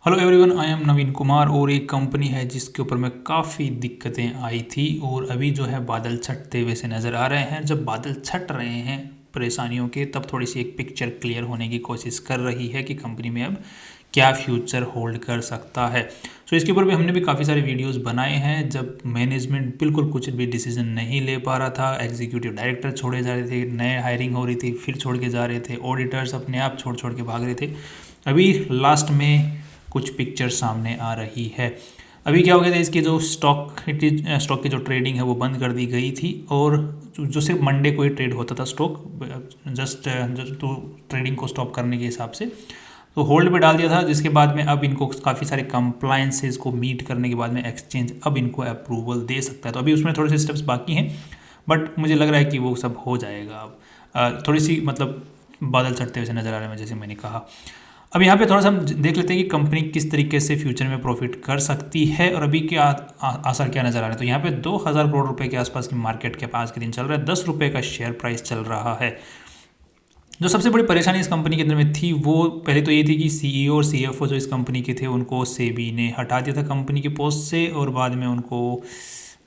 Hello everyone, I am नवीन कुमार। और एक company है जिसके ऊपर में काफ़ी दिक्कतें आई थी और अभी जो है बादल छटते हुए से नज़र आ रहे हैं। जब बादल छट रहे हैं परेशानियों के, तब थोड़ी सी एक पिक्चर क्लियर होने की कोशिश कर रही है कि कंपनी में अब क्या फ्यूचर होल्ड कर सकता है। सो इसके ऊपर भी हमने भी काफ़ी सारे वीडियोस बनाए हैं। जब मैनेजमेंट बिल्कुल कुछ भी डिसीजन नहीं ले पा रहा था, एग्जीक्यूटिव डायरेक्टर छोड़े जा रहे थे, नए हायरिंग हो रही थी, फिर छोड़ के जा रहे थे, ऑडिटर्स अपने आप छोड़ छोड़ के भाग रहे थे। अभी लास्ट में कुछ पिक्चर सामने आ रही है। अभी क्या हो गया था, इसके जो स्टॉक की जो ट्रेडिंग है वो बंद कर दी गई थी। और जो सिर्फ मंडे को ही ट्रेड होता था स्टॉक, जस्ट तो ट्रेडिंग को स्टॉप करने के हिसाब से तो होल्ड पे डाल दिया था। जिसके बाद में अब इनको काफ़ी सारे कंप्लायंसेस को मीट करने के बाद में एक्सचेंज अब इनको अप्रूवल दे सकता है। तो अभी उसमें थोड़े से स्टेप्स बाकी हैं, बट मुझे लग रहा है कि वो सब हो जाएगा। अब थोड़ी सी मतलब बादल चढ़ते हुए नज़र आ रहे हैं, जैसे मैंने कहा। अब यहाँ पे थोड़ा सा हम देख लेते हैं कि कंपनी किस तरीके से फ्यूचर में प्रॉफिट कर सकती है और अभी क्या आसार क्या नज़र आ रहा है। तो यहाँ पे 2000 करोड़ रुपए के आसपास की मार्केट कैप आज के दिन चल रहा है, 10 रुपये का शेयर प्राइस चल रहा है। जो सबसे बड़ी परेशानी इस कंपनी के अंदर में थी वो पहले तो ये थी कि सीईओ और सीएफओ जो इस कंपनी के थे उनको सेबी ने हटा दिया था कंपनी के पोस्ट से, और बाद में उनको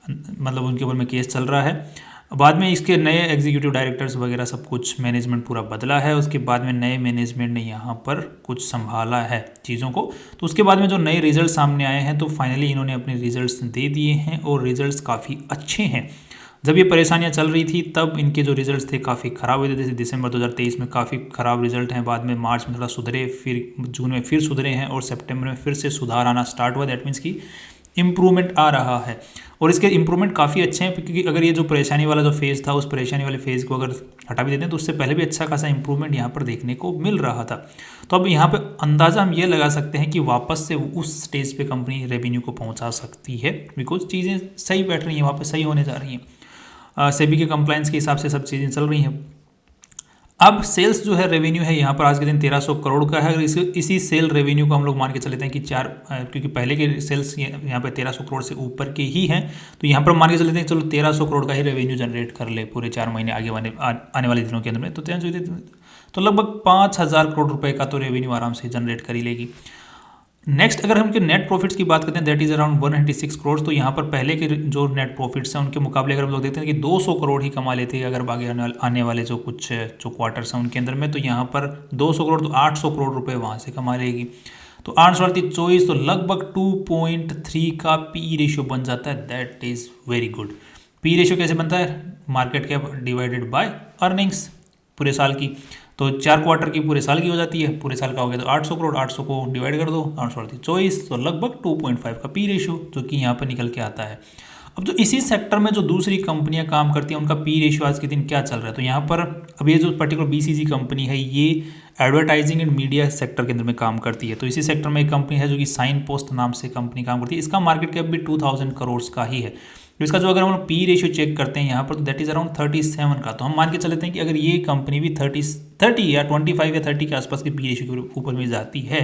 मतलब उनके ऊपर में केस चल रहा है। बाद में इसके नए एग्जीक्यूटिव डायरेक्टर्स वगैरह सब कुछ मैनेजमेंट पूरा बदला है। उसके बाद में नए मैनेजमेंट ने यहाँ पर कुछ संभाला है चीज़ों को। तो उसके बाद में जो नए रिजल्ट सामने आए हैं, तो फाइनली इन्होंने अपने रिजल्ट्स दे दिए हैं और रिजल्ट्स काफ़ी अच्छे हैं। जब ये परेशानियां चल रही थी तब इनके जो रिजल्ट्स थे काफ़ी ख़राब हुए थे। जैसे दिसंबर 2023 में काफ़ी ख़राब रिजल्ट हैं, बाद में मार्च में थोड़ा सुधरे, फिर जून में फिर सुधरे हैं और सितंबर में फिर से सुधार आना स्टार्ट हुआ। दैट मीन्स कि इम्प्रूवमेंट आ रहा है और इसके इम्प्रूवमेंट काफ़ी अच्छे हैं, क्योंकि अगर ये जो परेशानी वाला जो फेज़ था, उस परेशानी वाले फेज़ को अगर हटा भी देते हैं तो उससे पहले भी अच्छा खासा इम्प्रूवमेंट यहाँ पर देखने को मिल रहा था। तो अब यहाँ पे अंदाज़ा हम ये लगा सकते हैं कि वापस से उस स्टेज पे कंपनी रेवेन्यू को पहुँचा सकती है, बिकॉज चीज़ें सही बैठ रही हैं, वहाँ पर सही होने जा रही हैं। सेबी के कंप्लायंस के हिसाब से सब चीज़ें चल रही हैं। अब सेल्स जो है रेवेन्यू है यहाँ पर आज के दिन 1300 करोड़ का है। अगर इसी सेल रेवेन्यू को हम लोग मान के चलते हैं कि क्योंकि पहले के सेल्स यहाँ पे 1300 करोड़ से ऊपर के ही हैं, तो यहाँ पर मान के चलते हैं चलो 1300 करोड़ का ही रेवेन्यू जनरेट कर ले पूरे 4 महीने आने वाले दिनों के अंदर में, तो लगभग 5000 करोड़ रुपए का तो रेवेन्यू आराम से जनरेट कर ही लेगी। नेक्स्ट अगर हम इनके नेट प्रॉफिट्स की बात करते हैं, दैट इज अराउंड 196 करोड़। तो यहाँ पर पहले के जो नेट प्रॉफिट्स हैं उनके मुकाबले अगर हम लोग देखते हैं कि 200 करोड़ ही कमा लेते हैं अगर आगे आने वाले जो कुछ जो क्वार्टर्स हैं उनके अंदर में, तो यहाँ पर 200 करोड़ तो 800 करोड़ रुपए वहाँ से कमा लेगी। तो 824 तो लगभग 2.3 का पी रेशियो बन जाता है। That is very good. P ratio कैसे बनता है? Market cap divided by earnings पूरे साल की। तो 4 क्वार्टर की पूरे साल की हो जाती है, पूरे साल का हो गया तो 800 करोड़, 800 को डिवाइड कर दो 824, तो लगभग 2.5 का पी रेशियो जो कि यहाँ पर निकल के आता है। अब जो इसी सेक्टर में जो दूसरी कंपनियां काम करती हैं उनका पी रेशियो आज के दिन क्या चल रहा है, तो यहाँ पर अब ये जो पर्टिकुलर बीसीजी कंपनी है ये एडवर्टाइजिंग एंड मीडिया सेक्टर के अंदर में काम करती है। तो इसी सेक्टर में एक कंपनी है जो कि साइन पोस्ट नाम से कंपनी काम करती है। इसका मार्केट कैप भी 2000 करोड़ का ही है। तो इसका जो अगर हम पी रेशियो चेक करते हैं यहाँ पर, तो दैट इज अराउंड 37 का। तो हम मान के चलते हैं कि अगर ये कंपनी भी 30 या 25 या 30 के आसपास के पी रेशियो के ऊपर में जाती है,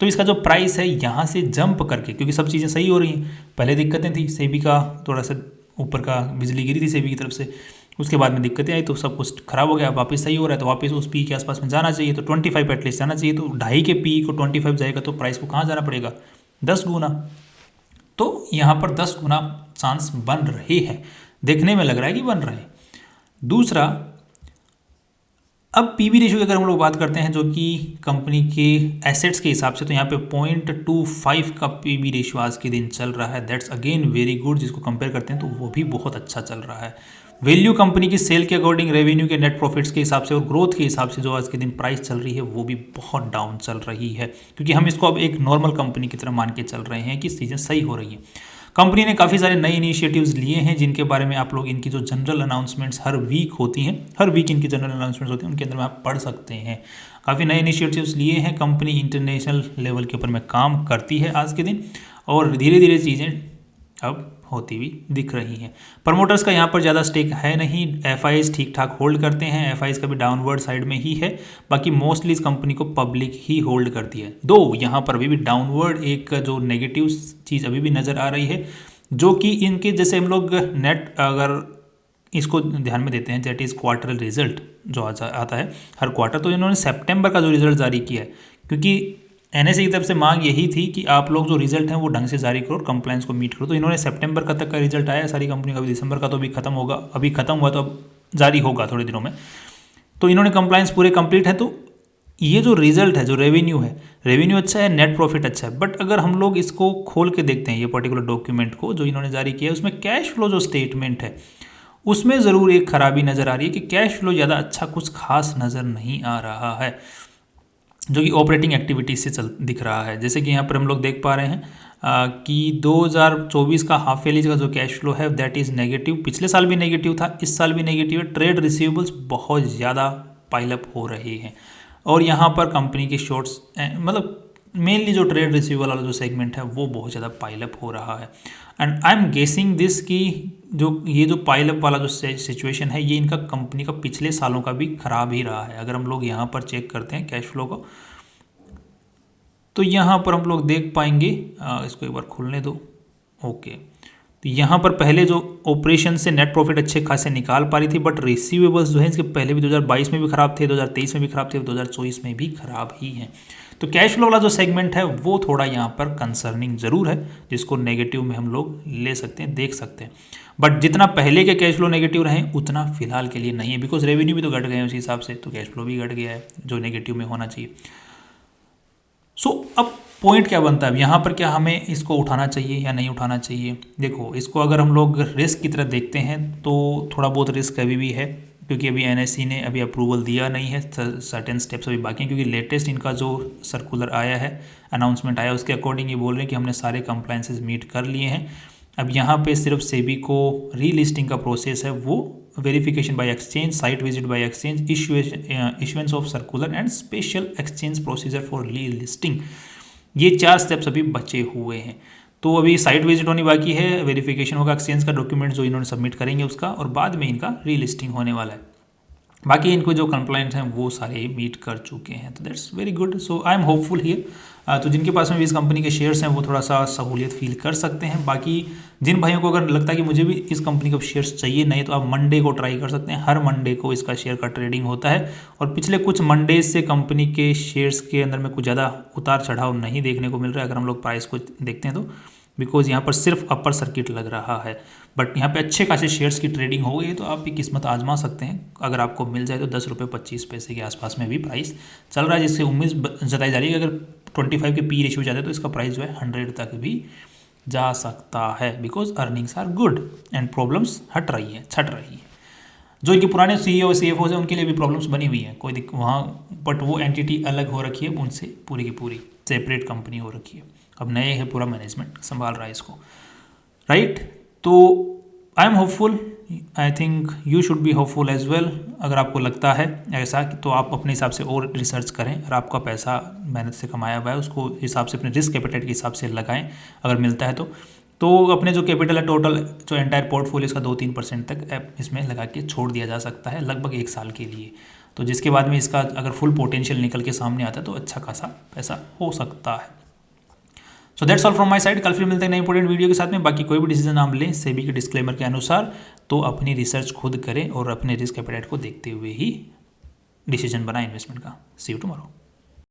तो इसका जो प्राइस है यहाँ से जंप करके, क्योंकि सब चीज़ें सही हो रही हैं, पहले दिक्कतें थी, सेबी का थोड़ा सा ऊपर का बिजली गिरी थी सेबी की तरफ से, उसके बाद में दिक्कतें आई तो सब कुछ खराब हो गया, वापस सही हो रहा है, तो वापस उस पी के आसपास में जाना चाहिए। तो 25 एटलीस्ट जाना चाहिए। तो 2.5 के पी को 25 जाएगा तो प्राइस को कहाँ जाना पड़ेगा? 10 गुना। तो यहाँ पर 10 गुना चांस बन रहे हैं, देखने में लग रहा है कि बन रहे हैं। दूसरा, अब पीबी रेशियो की अगर हम लोग बात करते हैं जो कि कंपनी के एसेट्स के हिसाब से, तो यहाँ पे 0.25 का पीबी रेशियो आज के दिन चल रहा है। That's again very good. जिसको कंपेयर करते हैं तो वो भी बहुत अच्छा चल रहा है। वैल्यू कंपनी की सेल के अकॉर्डिंग, रेवेन्यू के, नेट प्रॉफिट्स के हिसाब से और ग्रोथ के हिसाब से जो आज के दिन प्राइस चल रही है वो भी बहुत डाउन चल रही है, क्योंकि हम इसको अब एक नॉर्मल कंपनी की तरह मान के चल रहे हैं कि चीज़ें सही हो रही हैं। कंपनी ने काफ़ी सारे नए इनिशिएटिव्स लिए हैं जिनके बारे में आप लोग इनकी जो जनरल अनाउंसमेंट्स हर वीक होती हैं, हर वीक इनकी जनरल अनाउंसमेंट्स होती हैं, उनके अंदर में आप पढ़ सकते हैं। काफ़ी नए इनिशिएटिव्स लिए हैं। कंपनी इंटरनेशनल लेवल के ऊपर में काम करती है आज के दिन, और धीरे धीरे चीज़ें अब होती हुई दिख रही हैं। प्रमोटर्स का यहाँ पर ज़्यादा स्टेक है नहीं। एफआईज ठीक ठाक होल्ड करते हैं, एफआईज का भी डाउनवर्ड साइड में ही है। बाकी मोस्टली इस कंपनी को पब्लिक ही होल्ड करती है। दो यहाँ पर अभी भी डाउनवर्ड एक जो नेगेटिव चीज़ अभी भी नज़र आ रही है, जो कि इनके जैसे हम लोग नेट अगर इसको ध्यान में देते हैं, दैट इज़ क्वार्टर रिजल्ट जो आता है हर क्वार्टर, तो इन्होंने सितंबर का जो रिजल्ट जारी किया है, क्योंकि एनएसई की तरफ से मांग यही थी कि आप लोग जो रिजल्ट हैं वो ढंग से जारी करो और कंप्लायंस को मीट करो। तो इन्होंने सितंबर का तक का रिजल्ट आया सारी कंपनी का, अभी दिसंबर का तो अभी खत्म होगा, अभी खत्म हुआ तो अब जारी होगा थोड़े दिनों में। तो इन्होंने कंप्लायंस पूरे कंप्लीट है। तो ये जो रिजल्ट है, जो रेवेन्यू है, रेवेन्यू अच्छा है, नेट प्रॉफिट अच्छा है। बट अगर हम लोग इसको खोल के देखते हैं ये पर्टिकुलर डॉक्यूमेंट को जो इन्होंने जारी किया है, उसमें कैश फ्लो जो स्टेटमेंट है उसमें ज़रूर एक खराबी नज़र आ रही है कि कैश फ्लो ज़्यादा अच्छा कुछ खास नज़र नहीं आ रहा है, जो कि ऑपरेटिंग एक्टिविटीज से दिख रहा है। जैसे कि यहाँ पर हम लोग देख पा रहे हैं कि 2024 का हाफ ईयरली का जो कैश फ्लो है दैट इज़ नेगेटिव। पिछले साल भी नेगेटिव था, इस साल भी नेगेटिव है। ट्रेड रिसीवेबल्स बहुत ज़्यादा पाइलअप हो रहे हैं और यहाँ पर कंपनी के शॉर्ट्स मतलब मेनली जो ट्रेड रिसीवेबल वाला जो सेगमेंट है वो बहुत ज़्यादा पाइलअप हो रहा है। And I am guessing this कि जो पाइलअप वाला जो सिचुएशन है ये इनका कंपनी का पिछले सालों का भी खराब ही रहा है। अगर हम लोग यहाँ पर चेक करते हैं कैश फ्लो को तो यहाँ पर हम लोग देख पाएंगे, इसको एक बार खोलने दो। ओके, तो यहाँ पर पहले जो ऑपरेशन से नेट प्रॉफिट अच्छे खासे निकाल पा रही थी, बट रिसीवेबल्स जो है इसके पहले भी 2022 में भी खराब थे, 2023 में भी खराब थे, 2024 में भी खराब ही हैं। तो कैश फ्लो वाला जो सेगमेंट है वो थोड़ा यहाँ पर कंसर्निंग ज़रूर है, जिसको नेगेटिव में हम लोग ले सकते हैं, देख सकते हैं। बट जितना पहले के कैश फ्लो नेगेटिव रहे उतना फिलहाल के लिए नहीं है, बिकॉज रेवेन्यू भी तो घट गए हैं उसी हिसाब से, तो कैश फ्लो भी घट गया है जो नेगेटिव में होना चाहिए। सो अब पॉइंट क्या बनता है, अब यहाँ पर क्या हमें इसको उठाना चाहिए या नहीं उठाना चाहिए। देखो, इसको अगर हम लोग रिस्क की तरह देखते हैं तो थोड़ा बहुत रिस्क अभी भी है, क्योंकि अभी एनएसई ने अभी अप्रूवल दिया नहीं है, सर्टेन स्टेप्स अभी बाकी हैं। क्योंकि लेटेस्ट इनका जो सर्कुलर आया है, अनाउंसमेंट आया, उसके अकॉर्डिंग ये बोल रहे हैं कि हमने सारे कंप्लायंसेस मीट कर लिए हैं। अब यहाँ पे सिर्फ सेबी को रीलिस्टिंग का प्रोसेस है, वो verification by exchange, site visit by exchange, issuance of circular and special exchange procedure for relisting, ये 4 स्टेप्स अभी बचे हुए हैं। तो अभी साइट विजिट होनी बाकी है, वेरिफिकेशन होगा एक्सचेंज का डॉक्यूमेंट जो इन्होंने सबमिट करेंगे उसका, और बाद में इनका रीलिस्टिंग होने वाला है। बाकी इनको जो कंप्लाइंट हैं वो सारे मीट कर चुके हैं, तो that's very good. So I am hopeful here. तो जिनके पास में भी इस कंपनी के शेयर्स हैं वो थोड़ा सा सहूलियत फील कर सकते हैं। बाकी जिन भाइयों को अगर लगता है कि मुझे भी इस कंपनी का शेयर्स चाहिए नहीं, तो आप मंडे को ट्राई कर सकते हैं। हर मंडे को इसका शेयर का ट्रेडिंग होता है और पिछले कुछ मंडे से कंपनी के शेयर्स के अंदर में कुछ ज़्यादा उतार चढ़ाव नहीं देखने को मिल रहा है अगर हम लोग प्राइस को देखते हैं तो, बिकॉज यहाँ पर सिर्फ अपर सर्किट लग रहा है। बट यहाँ पे अच्छे खासे शेयर्स की ट्रेडिंग हो गई, तो आप भी किस्मत आजमा सकते हैं। अगर आपको मिल जाए तो 10 रुपये 25 पैसे के आसपास में भी प्राइस चल रहा है, जिससे उम्मीद जताई जा रही है कि अगर 25 के पी रेशियो जाते हैं तो इसका प्राइस जो है 100 तक भी जा सकता है, because earnings are good and problems छट रही है। जो इनके पुराने CEO और CFOs हैं उनके लिए भी प्रॉब्लम्स बनी हुई हैं, कोई दिक्कत वहाँ, बट वो एंटिटी अलग हो रखी है उनसे, पूरी की पूरी सेपरेट कंपनी हो रखी है। अब नए है, पूरा मैनेजमेंट संभाल रहा है इसको, राइट। तो I am hopeful, I think you should be hopeful as well. अगर आपको लगता है ऐसा तो आप अपने हिसाब से और रिसर्च करें, और आपका पैसा मेहनत से कमाया हुआ है उसको हिसाब से अपने रिस्क कैपिटल के हिसाब से लगाएं अगर मिलता है तो अपने जो कैपिटल है टोटल जो एंटायर पोर्टफोलियो इसका 2-3% तक इसमें लगा के छोड़ दिया जा सकता है लगभग 1 साल के लिए। तो जिसके बाद में इसका अगर फुल पोटेंशियल निकल के सामने आता है तो अच्छा खासा पैसा हो सकता है। So that's all from my side. कल फिर मिलते हैं नई इंपॉर्टेंट वीडियो के साथ में। बाकी कोई भी डिसीजन आप लें सेबी के डिस्क्लेमर के अनुसार तो अपनी रिसर्च खुद करें और अपने रिस्क एपेटाइट को देखते हुए ही डिसीजन बनाएं इन्वेस्टमेंट का। सी यू टुमारो।